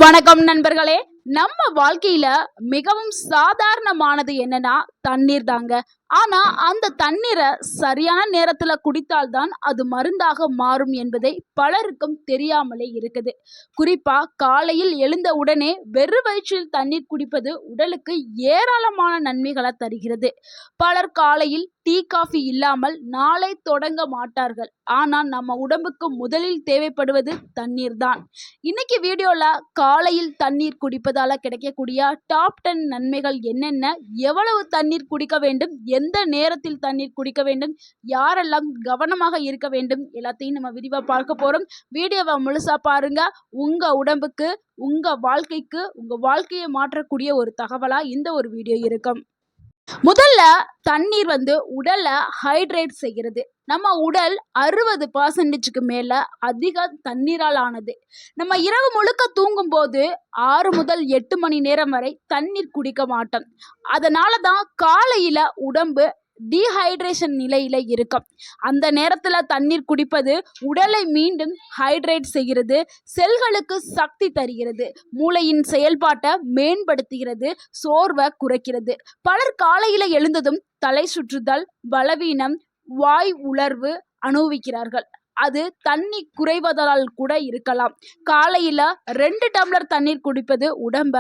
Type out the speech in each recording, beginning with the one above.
வணக்கம் நண்பர்களே. நம்ம வாழ்க்கையில மிகவும் சாதாரணமானது என்னன்னா தண்ணீர் தாங்க. ஆனா அந்த தண்ணீரை சரியான நேரத்துல குடித்தால்தான் அது மருந்தாக மாறும் என்பதை பலருக்கும் தெரியாமலே இருக்குது. குறிப்பா காலையில் எழுந்த உடனே வெறு வயிற்றில் தண்ணீர் குடிப்பது உடலுக்கு ஏராளமான நன்மைகளை தருகிறது. பலர் காலையில் டீ காஃபி இல்லாமல் நாளை தொடங்க மாட்டார்கள். ஆனா நம்ம உடம்புக்கு முதலில் தேவைப்படுவது தண்ணீர் தான். இன்னைக்கு வீடியோல காலையில் தண்ணீர் குடிப்பதால கிடைக்கக்கூடிய டாப் 10 நன்மைகள் என்னென்ன, எவ்வளவு தண்ணீர் குடிக்க வேண்டும், எந்த நேரத்தில் தண்ணீர் குடிக்க வேண்டும், யாரெல்லாம் கவனமாக இருக்க வேண்டும், எல்லாத்தையும் நம்ம விரிவா பார்க்க போறோம். வீடியோவை முழுசா பாருங்க. உங்க உடம்புக்கு, உங்க வாழ்க்கைக்கு, உங்க வாழ்க்கையை மாற்றக்கூடிய ஒரு தகவலா இந்த ஒரு வீடியோ இருக்கும். முதல்ல தண்ணீர் உடலை ஹைட்ரேட் செய்கிறது. நம்ம உடல் 60% மேல அதிக தண்ணீரால் ஆனது. நம்ம இரவு முழுக்க தூங்கும் போது 6 முதல் 8 மணி நேரம் வரை தண்ணீர் குடிக்க மாட்டோம். அதனால தான் காலையில உடம்பு டீஹைட்ரேஷன் நிலையில இருக்கும். அந்த நேரத்துல தண்ணீர் குடிப்பது உடலை மீண்டும் ஹைட்ரேட் செய்கிறது, செல்களுக்கு சக்தி தருகிறது, மூளையின் செயல்பாட்டை மேம்படுத்துகிறது, சோர்வை குறைக்கிறது. பலர் காலையில எழுந்ததும் தலை சுற்றுதல், பலவீனம், வாய் உலர்வு அனுபவிக்கிறார்கள். அது தண்ணி குறைவதால் கூட இருக்கலாம். காலையில 2 டம்ளர் தண்ணீர் குடிப்பது உடம்ப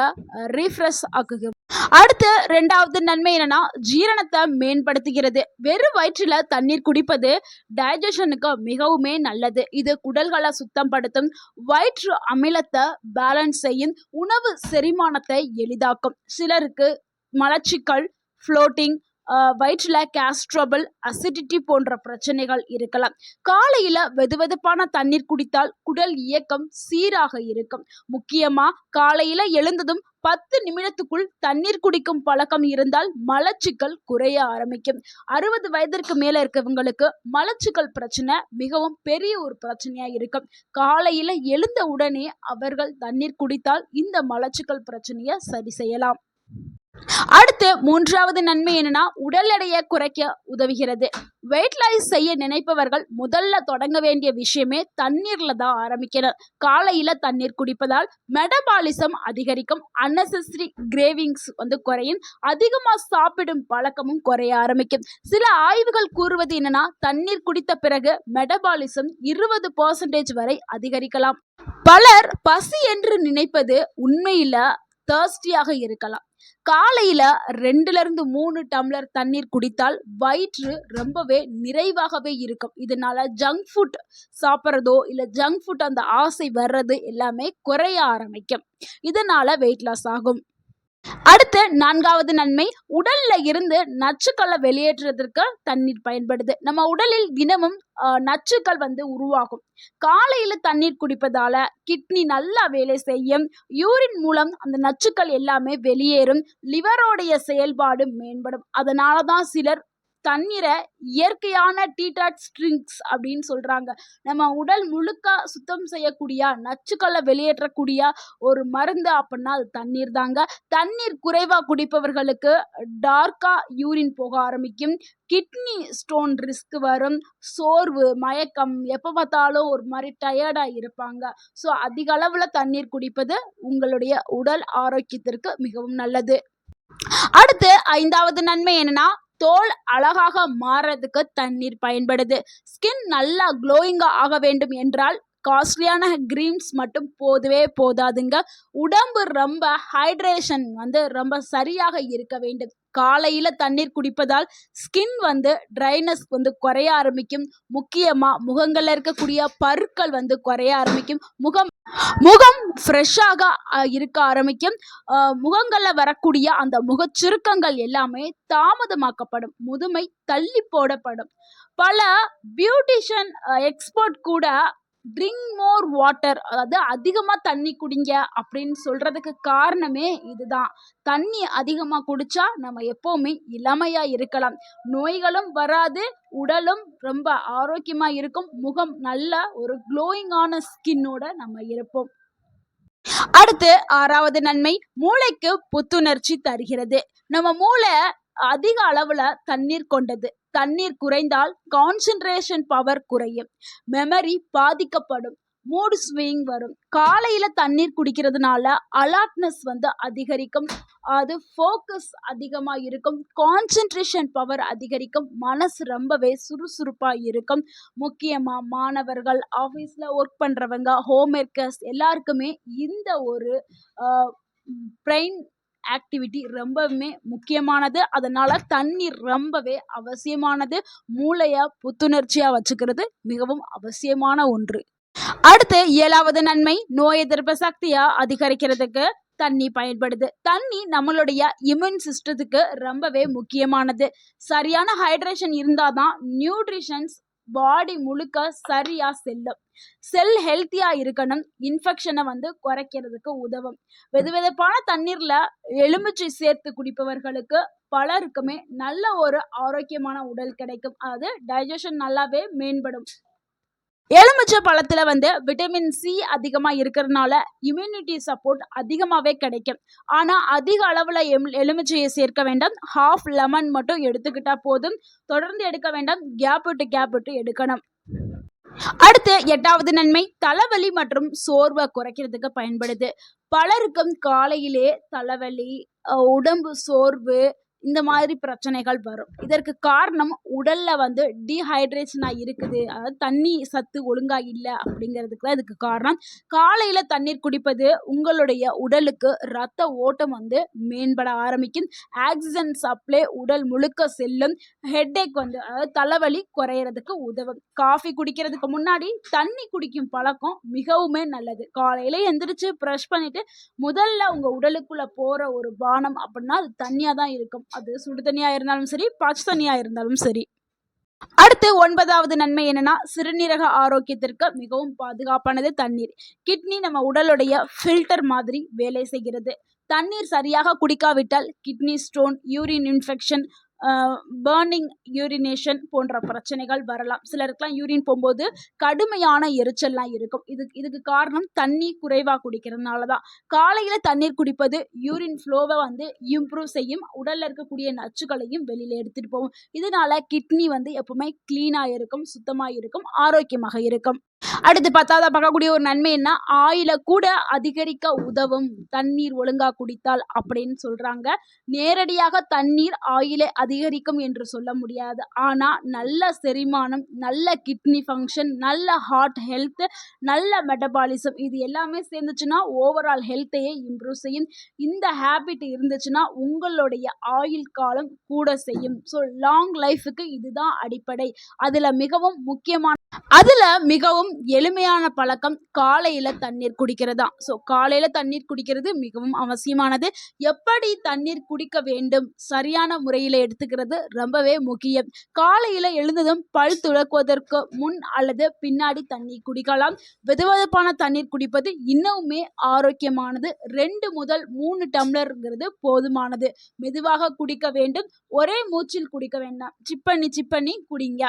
ரீஃப்ரெஷ் ஆக்குகிறது. அடுத்து 2வது நன்மை என்னன்னா ஜீரணத்தை மேம்படுத்துகிறது. வெறும் வயிற்றில தண்ணீர் குடிப்பது டைஜஷனுக்கு மிகவுமே நல்லது. இது குடல்களை சுத்தப்படுத்தும், வயிற்று அமிலத்தை பேலன்ஸ் செய்யும், உணவு செரிமானத்தை எளிதாக்கும். சிலருக்கு மலச்சிக்கல், ஃப்ளோட்டிங், வயிற்றில் கேஸ்ட்ரபிள், அசிடிட்டி போன்ற பிரச்சனைகள் இருக்கலாம். காலையில வெதுவெதுப்பான தண்ணீர் குடித்தால் குடல் இயக்கம் சீராக இருக்கும். முக்கியமா காலையில எழுந்ததும் 10 நிமிடத்துக்குள் தண்ணீர் குடிக்கும் பழக்கம் இருந்தால் மலச்சிக்கல் குறைய ஆரம்பிக்கும். 60 வயதிற்கு மேல இருக்கவங்களுக்கு மலச்சிக்கல் பிரச்சனை மிகவும் பெரிய ஒரு பிரச்சனையா இருக்கும். காலையில எழுந்த உடனே அவர்கள் தண்ணீர் குடித்தால் இந்த மலச்சிக்கல் பிரச்சனையை சரி செய்யலாம். அடுத்து 3வது நன்மை என்னன்னா உடல் எடையை குறைக்க உதவுகிறது. வெயிட் லாஸ் செய்ய நினைப்பவர்கள் முதல்ல தொடங்க வேண்டிய விஷயமே தண்ணீர்ல தான் ஆரம்பிக்கணும். காலையில தண்ணீர் குடிப்பதால் மெட்டபாலிசம் அதிகரிக்கும், அன்னெசரி கிரேவிங்ஸ் குறையும், அதிகமா சாப்பிடும் பழக்கமும் குறைய ஆரம்பிக்கும். சில ஆய்வுகள் கூறுவது என்னன்னா தண்ணீர் குடித்த பிறகு மெட்டபாலிசம் 20% வரை அதிகரிக்கலாம். பலர் பசி என்று நினைப்பது உண்மையில தர்ஸ்டியாக இருக்கலாம். காலையில 2 to 3 டம்ளர் தண்ணீர் குடித்தால் வயிற்று ரொம்பவே நிறைவாகவே இருக்கும். இதனால ஜங்க் ஃபுட் சாப்பிட்றதோ இல்லை ஜங்க் ஃபுட் அந்த ஆசை வர்றது எல்லாமே குறைய ஆரம்பிக்கும். இதனால வெயிட் லாஸ் ஆகும். அடுத்து 4வது நன்மை உடல்ல இருந்து நச்சுக்களை வெளியேற்றுவதற்கு தண்ணீர் பயன்படுது. நம்ம உடலில் தினமும் நச்சுக்கள் உருவாகும். காலையில தண்ணீர் குடிப்பதால கிட்னி நல்லா வேலை செய்யும், யூரின் மூலம் அந்த நச்சுக்கள் எல்லாமே வெளியேறும், லிவரோடைய செயல்பாடு மேம்படும். அதனாலதான் சிலர் தண்ணீரை இயற்கையான டீடாக்ஸ் ட்ரிங்க்ஸ் அப்படின்னு சொல்றாங்க. நம்ம உடல் முழுக்க சுத்தம் செய்யக்கூடிய, நச்சுக்களை வெளியேற்றக்கூடிய ஒரு மருந்து அப்படின்னா அது தண்ணீர் தாங்க. தண்ணீர் குறைவா குடிப்பவர்களுக்கு டார்க்கா யூரின் போக ஆரம்பிக்கும், கிட்னி ஸ்டோன் ரிஸ்க் வரும், சோர்வு, மயக்கம், எப்போ பார்த்தாலும் ஒரு மாதிரி டயர்டா இருப்பாங்க. ஸோ அதிக அளவுல தண்ணீர் குடிப்பது உங்களுடைய உடல் ஆரோக்கியத்திற்கு மிகவும் நல்லது. அடுத்து 5வது நன்மை என்னன்னா தோல் அழகாக மாறதுக்கு தண்ணீர் பயன்படுது. ஸ்கின் நல்லா க்ளோயிங்கா ஆக வேண்டும் என்றால் காஸ்ட்லியான கிரீம்ஸ் மட்டும் போதவே போதாதுங்க. உடம்பு ரொம்ப ஹைட்ரேஷன் ரொம்ப சரியாக இருக்க வேண்டும். காலையில தண்ணீர் குடிப்பதால் ஸ்கின் ட்ரைனஸ் குறைய ஆரம்பிக்கும். முக்கியமா முகங்கள்ல இருக்கக்கூடிய பருக்கள் குறைய ஆரம்பிக்கும். முகம் ஃப்ரெஷ்ஷாக இருக்க ஆரம்பிக்கும். முகங்களில் வரக்கூடிய அந்த முகச்சுருக்கங்கள் எல்லாமே தாமதமாக்கப்படும், முதுமை தள்ளி போடப்படும். பல பியூட்டிஷியன் எக்ஸ்பர்ட் கூட ட்ரிங்க் மோர் வாட்டர், அதாவது அதிகமாக தண்ணி குடிங்க அப்படின்னு சொல்றதுக்கு காரணமே இதுதான். தண்ணி அதிகமாக குடிச்சா நம்ம எப்போவுமே இளமையாக இருக்கலாம், நோய்களும் வராது, உடலும் ரொம்ப ஆரோக்கியமாக இருக்கும், முகம் நல்ல ஒரு க்ளோயிங்கான ஸ்கின்னோட நம்ம இருப்போம். அடுத்து 6வது நன்மை மூளைக்கு புத்துணர்ச்சி தருகிறது. நம்ம மூளை அதிக அளவுல தண்ணீர் கொண்டது. தண்ணீர் குறைந்தால் கான்சென்ட்ரேஷன் பவர் குறையும், மெமரி பாதிக்கப்படும், மூட் ஸ்விங் வரும். காலையில தண்ணீர் குடிக்கிறதுனால அலர்ட்னஸ் வந்து அதிகரிக்கும். அது ஃபோக்கஸ் அதிகமா இருக்கும். கான்சன்ட்ரேஷன் பவர் அதிகரிக்கும். மனசு ரொம்பவே சுறுசுறுப்பா இருக்கும். முக்கியமா மாணவர்கள், ஆஃபீஸ்ல ஒர்க் பண்றவங்க, ஹோம் மேக்கர்ஸ் எல்லாருக்குமே இந்த ஒரு அ பிரெயின் ஆக்டிவிட்டி ரொம்பவுமே முக்கியமானது. அதனால தண்ணீர் ரொம்பவே அவசியமானது. மூளைய புத்துணர்ச்சியா வச்சுக்கிறது மிகவும் அவசியமான ஒன்று. அடுத்து 7வது நன்மை, நோய் எதிர்ப்பு சக்தியா அதிகரிக்கிறதுக்கு தண்ணி பயன்படுது. தண்ணி நம்மளுடைய இம்யூன் சிஸ்டத்துக்கு ரொம்பவே முக்கியமானது. சரியான ஹைட்ரேஷன் இருந்தாதான் நியூட்ரிஷன்ஸ் பாடி முழுக்க சரியா செல்லும். செல் ஹெல்த்தியா இருக்கணும். இன்ஃபெக்ஷனை வந்து குறைக்கிறதுக்கு உதவும். வெதுவெதுப்பான தண்ணீர்ல எலுமிச்சை சேர்த்து குடிப்பவர்களுக்கு பலருக்குமே நல்ல ஒரு ஆரோக்கியமான உடல் கிடைக்கும். அது டைஜஷன் நல்லாவே மேம்படும். எலுமிச்சை பழத்துல வந்து விட்டமின் சி அதிகமா இருக்கிறதுனால இம்யூனிட்டி சப்போர்ட் அதிகமாவே கிடைக்கும். ஆனா அதிக அளவுல எலுமிச்சையை சேர்க்க வேண்டாம். ஹாஃப் லெமன் மட்டும் எடுத்துக்கிட்டா போதும். தொடர்ந்து எடுக்க வேண்டாம். கேப் விட்டு எடுக்கணும். அடுத்து 8வது நன்மை, தலைவலி மற்றும் சோர்வை குறைக்கிறதுக்கு பயன்படுது. பலருக்கும் காலையிலே தலைவலி, உடம்பு சோர்வு இந்த மாதிரி பிரச்சனைகள் வரும். இதற்கு காரணம் உடல்ல வந்து டீஹைட்ரேஷனா இருக்குது. அதாவது தண்ணி சத்து ஒழுங்கா இல்ல அப்படிங்கிறதுக்கு தான் இதுக்கு காரணம். காலையில தண்ணீர் குடிப்பது உங்களுடைய உடலுக்கு ரத்த ஓட்டம் வந்து மேம்பட ஆரம்பிக்கும். ஆக்சிஜன் சப்ளை உடல் முழுக்க செல்லும். ஹெட்டேக் வந்து அதாவது தலைவலி குறையறதுக்கு உதவும். காஃபி குடிக்கிறதுக்கு முன்னாடி தண்ணி குடிக்கும் பழக்கம் மிகவுமே நல்லது. காலையில எந்திரிச்சு ப்ரஷ் பண்ணிட்டு முதல்ல உங்க உடலுக்குள்ள போற ஒரு பானம் அப்படின்னா அது தண்ணியா தான் இருக்கும். அது சுடு தண்ணியா இருந்தாலும் சரி, பச்சை தண்ணியா இருந்தாலும் சரி. அடுத்து 9வது நன்மை என்னன்னா, சிறுநீரக ஆரோக்கியத்திற்கு மிகவும் பாதுகாப்பானது தண்ணீர். கிட்னி நம்ம உடலுடைய ஃபில்டர் மாதிரி வேலை செய்கிறது. தண்ணீர் சரியாக குடிக்காவிட்டால் kidney stone, urine infection, burning urination போன்ற பிரச்சனைகள் வரலாம். சிலருக்குலாம் யூரின் போகும்போது கடுமையான எரிச்சல்லாம் இருக்கும். இதுக்கு காரணம் தண்ணி குறைவாக குடிக்கிறதுனால தான். காலையில் தண்ணீர் குடிப்பது யூரின் ஃப்ளோவை வந்து இம்ப்ரூவ் செய்யும். உடலில் இருக்கக்கூடிய நச்சுக்களையும் வெளியில் எடுத்துகிட்டு போகும். இதனால கிட்னி வந்து எப்பவுமே க்ளீனாக இருக்கும், சுத்தமாக இருக்கும், ஆரோக்கியமாக இருக்கும். அடுத்து 10வது பார்க்கக்கூடிய ஒரு நன்மை என்ன, ஆயில கூட அதிகரிக்க உதவும் தண்ணீர் ஒழுங்கா குடித்தால் அப்படின்னு சொல்றாங்க. நேரடியாக தண்ணீர் ஆயிலை அதிகரிக்கும் என்று சொல்ல முடியாது. ஆனா நல்ல செரிமானம், நல்ல கிட்னி ஃபங்க்ஷன், நல்ல ஹார்ட் ஹெல்த், நல்ல மெட்டபாலிசம் இது எல்லாமே சேர்ந்துச்சுன்னா ஓவரால் ஹெல்த்தையே இம்ப்ரூவ் செய்யும். இந்த ஹேபிட் இருந்துச்சுன்னா உங்களுடைய ஆயுள் காலம் கூட செய்யும். ஸோ லாங் லைஃபுக்கு இதுதான் அடிப்படை. அதுல மிகவும் எளிமையான பழக்கம் காலையில தண்ணீர் குடிக்கிறதா. ஸோ காலையில தண்ணீர் குடிக்கிறது மிகவும் அவசியமானது. எப்படி தண்ணீர் குடிக்க வேண்டும், சரியான முறையில் எடுத்துக்கிறது ரொம்பவே முக்கியம். காலையில எழுந்ததும் பல் துலக்குவதற்கு முன் அல்லது பின்னாடி தண்ணீர் குடிக்கலாம். வெதுவெதுப்பான தண்ணீர் குடிப்பது இன்னுமே ஆரோக்கியமானது. 2 முதல் 3 டம்ளர்ங்கிறது போதுமானது. மெதுவாக குடிக்க வேண்டும். ஒரே மூச்சில் குடிக்க வேண்டாம். சிப்பண்ணி குடிங்க.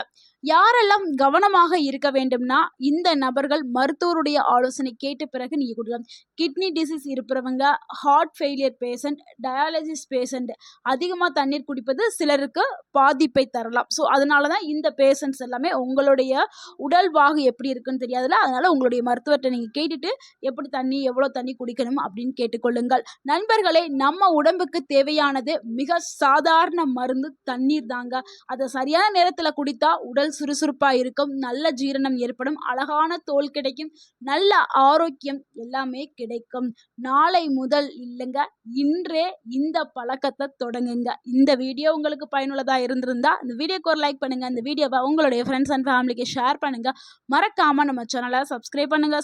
யாரெல்லாம் கவனமாக இருக்க வேண்டும்னா, இந்த நபர்கள் மருத்துவருடைய ஆலோசனை கேட்ட பிறகு நீங்க குடிக்கலாம். கிட்னி டிசீஸ் இருப்பவங்க, heart failure patient, dialysis patient அதிகமாக தண்ணீர் குடிப்பது சிலருக்கு பாதிப்பை தரலாம். ஸோ அதனால தான் இந்த பேஷண்ட்ஸ் எல்லாமே உங்களுடைய உடல் வாகு எப்படி இருக்குன்னு தெரியாதுல்ல, அதனால உங்களுடைய மருத்துவர்கிட்ட நீங்கள் கேட்டுட்டு எப்படி தண்ணி எவ்வளோ தண்ணி குடிக்கணும் அப்படின்னு கேட்டுக்கொள்ளுங்கள். நண்பர்களே, நம்ம உடம்புக்கு தேவையானது மிக சாதாரண மருந்து தண்ணீர் தாங்க. அதை சரியான நேரத்தில் குடித்தா உடல் சுறுசுறுப்பாக இருக்கும், நல்ல ஜீரணம் ஏற்படும், அழகான தோல் கிடைக்கும், நல்ல ஆரோக்கியம் எல்லாமே கிடைக்கும். நாளை முதல் இல்லைங்க, இன்றே இந்த பழக்கத்தை தொடங்குங்க. இந்த வீடியோ உங்களுக்கு பயனுள்ளதாக இருந்திருந்தா இந்த வீடியோக்கு ஒரு லைக் பண்ணுங்க. இந்த வீடியோவை உங்களுடைய ஃப்ரெண்ட்ஸ் அண்ட் ஃபேமிலிக்கு ஷேர் பண்ணுங்க. மறக்காம நம்ம சேனலை சப்ஸ்கிரைப் பண்ணுங்க.